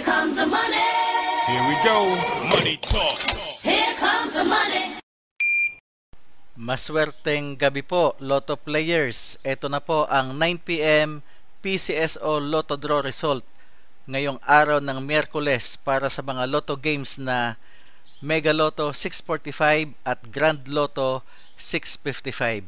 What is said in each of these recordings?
Here comes the money. Here we go. Money talk. Here comes the money. Maswerteng gabi po, Lotto players. Ito na po ang 9 PM PCSO Lotto Draw result ngayong araw ng Miyerkules para sa mga Lotto games na Mega Lotto 645 at Grand Lotto 655.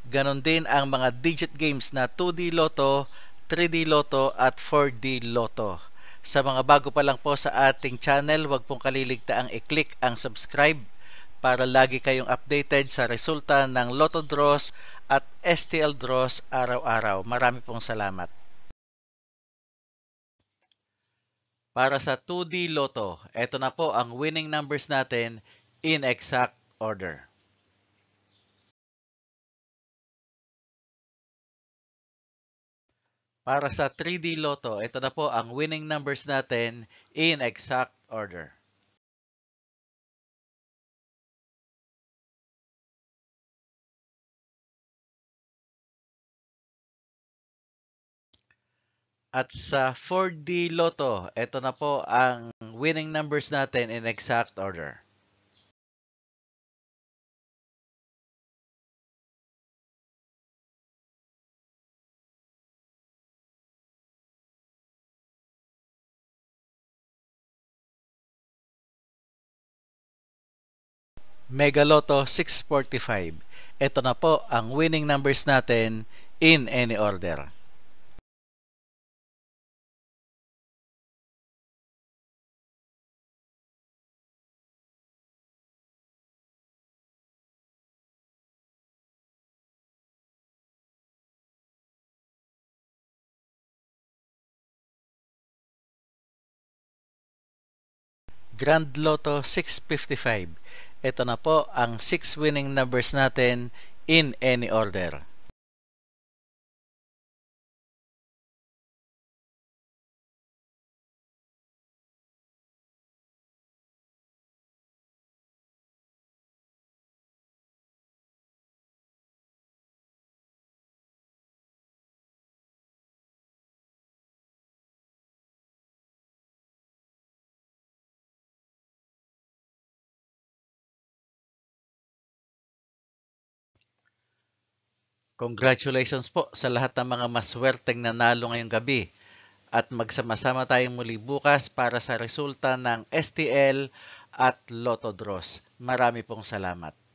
Ganon din ang mga digit games na 2D Lotto, 3D Lotto at 4D Lotto. Sa mga bago pa lang po sa ating channel, huwag pong kaliligtaang i-click ang subscribe para lagi kayong updated sa resulta ng Lotto Draws at STL Draws araw-araw. Marami pong salamat. Para sa 2D Lotto, eto na po ang winning numbers natin in exact order. Para sa 3D Lotto, ito na po ang winning numbers natin in exact order. At sa 4D Lotto, ito na po ang winning numbers natin in exact order. Mega Lotto 645. Ito na po ang winning numbers natin in any order. Grand Lotto 655. Ito na po ang 6 winning numbers natin in any order. Congratulations po sa lahat ng mga maswerteng nanalo ngayong gabi at magsama-sama tayong muli bukas para sa resulta ng STL at Lotto Draws. Marami pong salamat.